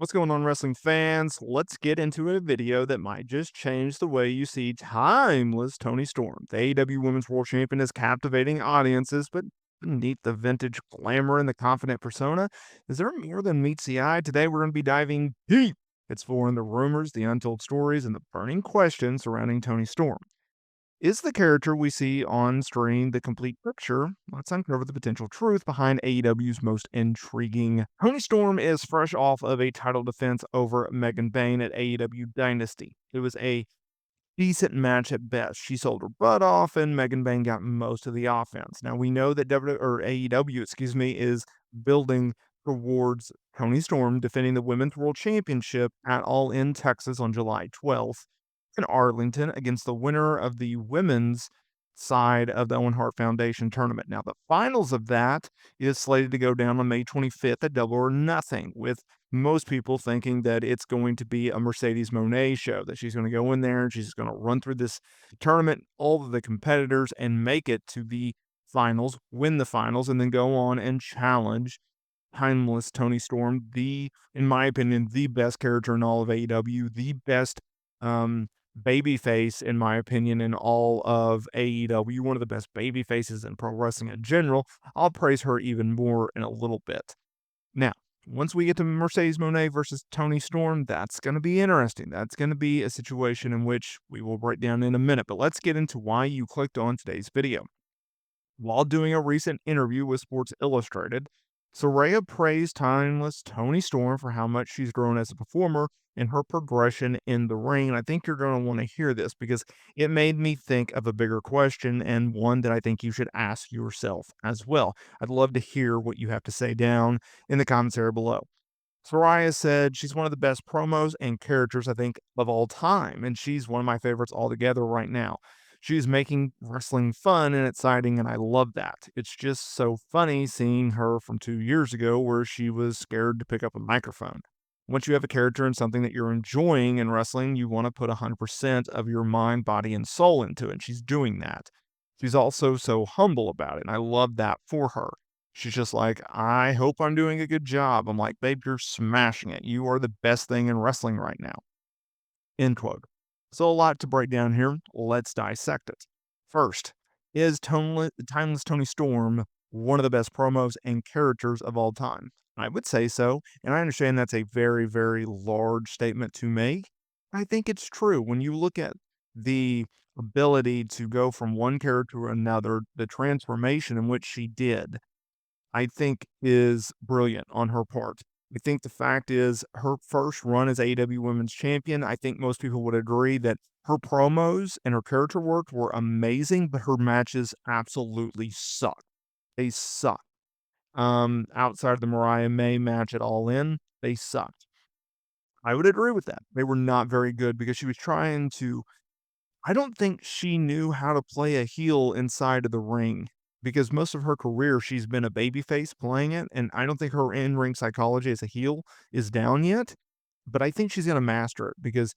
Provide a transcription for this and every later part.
What's going on, wrestling fans? Let's get into a video that might just change the way you see timeless Toni Storm. The AEW Women's World Champion is captivating audiences, but beneath the vintage glamour and the confident persona, is there more than meets the eye? Today, we're going to be diving deep. It's exploring the rumors, the untold stories, and the burning questions surrounding Toni Storm. Is the character we see on screen the complete picture? Let's uncover the potential truth behind AEW's most intriguing. Toni Storm is fresh off of a title defense over Megan Bayne at AEW Dynasty. It was a decent match at best. She sold her butt off, and Megan Bayne got most of the offense. Now we know that AEW, is building towards Toni Storm defending the Women's World Championship at All In Texas on July 12th in Arlington against the winner of the women's side of the Owen Hart Foundation tournament. Now, the finals of that is slated to go down on May 25th at Double or Nothing, with most people thinking that it's going to be a Mercedes Moné show, that she's going to go in there and she's going to run through this tournament, all of the competitors, and make it to the finals, win the finals, and then go on and challenge timeless Toni Storm, in my opinion, the best character in all of AEW, the best um, babyface, in my opinion, in all of AEW, one of the best baby faces in pro wrestling in general. I'll praise her even more in a little bit. Now, once we get to Mercedes Moné versus Toni Storm, that's going to be interesting. That's going to be a situation in which we will break down in a minute. But let's get into why you clicked on today's video. While doing a recent interview with Sports Illustrated, Saraya praised timeless Toni Storm for how much she's grown as a performer and her progression in the ring. And I think you're going to want to hear this because it made me think of a bigger question and one that I think you should ask yourself as well. I'd love to hear what you have to say down in the comments area below. Saraya said she's one of the best promos and characters, I think, of all time, and she's one of my favorites altogether right now. She's making wrestling fun and exciting, and I love that. It's just so funny seeing her from 2 years ago where she was scared to pick up a microphone. Once you have a character and something that you're enjoying in wrestling, you want to put 100% of your mind, body, and soul into it, and she's doing that. She's also so humble about it, and I love that for her. She's just like, I hope I'm doing a good job. I'm like, babe, you're smashing it. You are the best thing in wrestling right now. End quote. So a lot to break down here. Let's dissect it. First, is Timeless Toni Storm one of the best promos and characters of all time? I would say so, and I understand that's a very, very large statement to make. I think it's true. When you look at the ability to go from one character to another, the transformation in which she did, I think is brilliant on her part. I think the fact is her first run as AEW Women's Champion, I think most people would agree that her promos and her character work were amazing, but her matches absolutely suck. They suck. Outside of the Mariah May match at All In, they sucked. I would agree with that. They were not very good because she was trying to I don't think she knew how to play a heel inside of the ring because most of her career she's been a babyface playing it, and I don't think her in-ring psychology as a heel is down yet. But I think she's gonna master it because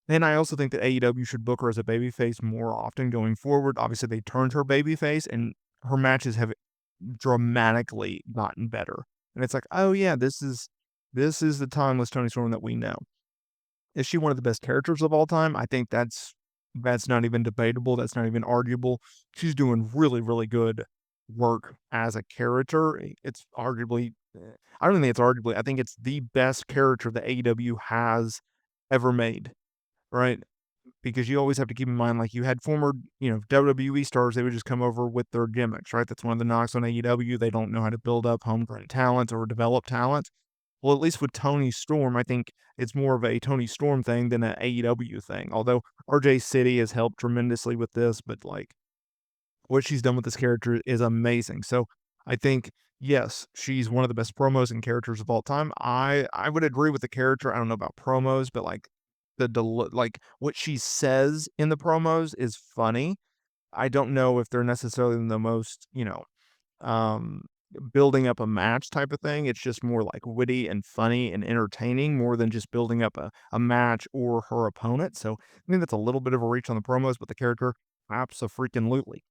and I also think that AEW should book her as a babyface more often going forward. Obviously, they turned her babyface, and her matches have dramatically gotten better. And it's like, oh yeah, this is the timeless Toni Storm that we know. Is she one of the best characters of all time? I think that's not even debatable. That's not even arguable. She's doing really, really good work as a character. It's arguably, I don't think it's arguably. I think it's the best character that AEW has ever made. Right? Because you always have to keep in mind, like you had former, WWE stars, they would just come over with their gimmicks, right? That's one of the knocks on AEW. They don't know how to build up homegrown talent or develop talent. Well, at least with Toni Storm, I think it's more of a Toni Storm thing than an AEW thing. Although RJ City has helped tremendously with this, but like what she's done with this character is amazing. So I think yes, she's one of the best promos and characters of all time. I would agree with the character. I don't know about promos, but like like what she says in the promos is funny. I don't know if they're necessarily the most, um, building up a match type of thing. It's just more like witty and funny and entertaining more than just building up a match or her opponent. So I think that's a little bit of a reach on the promos, but the character, absolutely.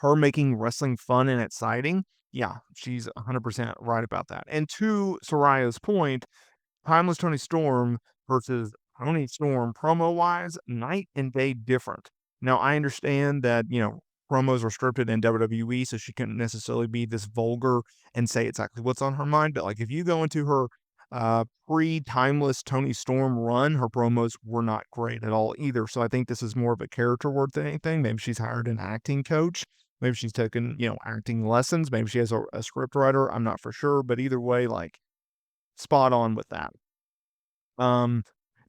Her making wrestling fun and exciting, yeah, she's 100% right about that. And to Soraya's point, Timeless Tony Storm versus Tony Storm promo-wise, night and day different. Now, I understand that, promos are scripted in WWE, so she couldn't necessarily be this vulgar and say exactly what's on her mind. But like if you go into her pre-timeless Tony Storm run, her promos were not great at all either. So I think this is more of a character work than anything. Maybe she's hired an acting coach. Maybe she's taken, acting lessons. Maybe she has a script writer. I'm not for sure. But either way, like spot on with that. Um,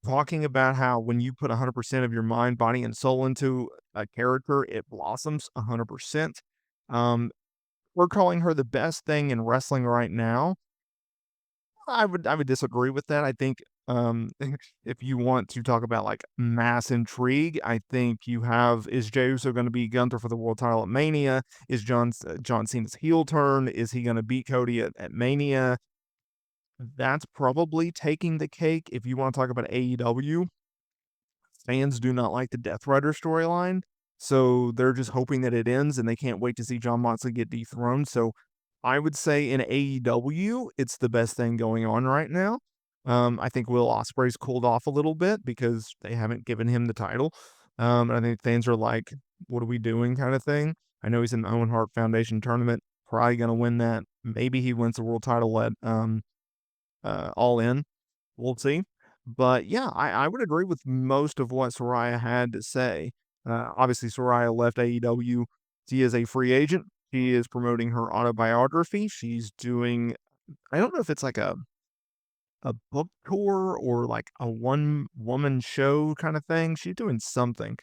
Talking about how when you put 100% of your mind, body, and soul into a character, it blossoms 100%. Um, we're calling her the best thing in wrestling right now. I would disagree with that. I think if you want to talk about like mass intrigue, I think you have is Jey Uso going to beat Gunther for the world title at Mania? Is John Cena's heel turn? Is he going to beat Cody at Mania? That's probably taking the cake. If you want to talk about AEW, fans do not like the Death Rider storyline, so they're just hoping that it ends, and they can't wait to see Jon Moxley get dethroned. So I would say in AEW, it's the best thing going on right now. I think Will Ospreay's cooled off a little bit because they haven't given him the title. And I think fans are like, "What are we doing?" kind of thing. I know he's in the Owen Hart Foundation tournament, probably going to win that. Maybe he wins the world title at All In. We'll see. But yeah, I would agree with most of what Saraya had to say. Obviously, Saraya left AEW. She is a free agent. She is promoting her autobiography. She's doing, I don't know if it's like a book tour or like a one woman show kind of thing. She's doing something.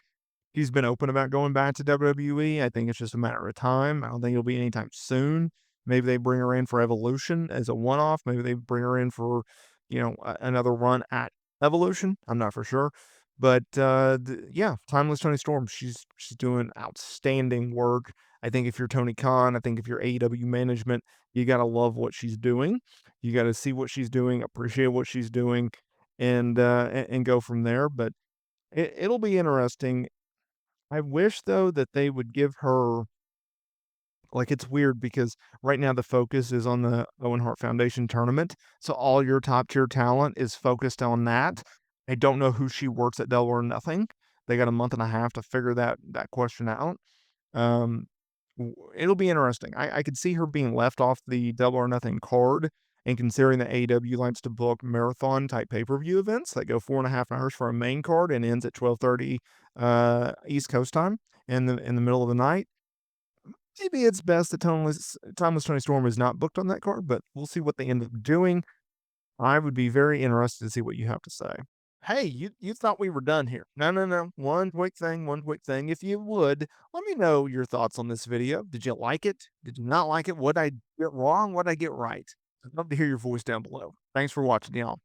He's been open about going back to WWE. I think it's just a matter of time. I don't think it'll be anytime soon. Maybe they bring her in for Evolution as a one-off. Maybe they bring her in for, another run at Evolution. I'm not for sure. But yeah, Timeless Tony Storm, she's doing outstanding work. I think if you're Tony Khan, I think if you're AEW management, you gotta love what she's doing. You gotta see what she's doing, appreciate what she's doing, and go from there. But it'll be interesting. I wish though that they would give her like it's weird because right now the focus is on the Owen Hart Foundation tournament. So all your top tier talent is focused on that. I don't know who she works at Double or Nothing. They got a month and a half to figure that question out. Um, it'll be interesting. I could see her being left off the Double or Nothing card, and considering that AEW likes to book marathon type pay per view events that go 4.5 hours for a main card and ends at 12:30 East Coast time in the middle of the night. Maybe it's best that Timeless Tony Storm is not booked on that card, but we'll see what they end up doing. I would be very interested to see what you have to say. Hey, you thought we were done here. No, no, no. One quick thing. If you would, let me know your thoughts on this video. Did you like it? Did you not like it? What I get wrong? What I get right? I'd love to hear your voice down below. Thanks for watching, y'all.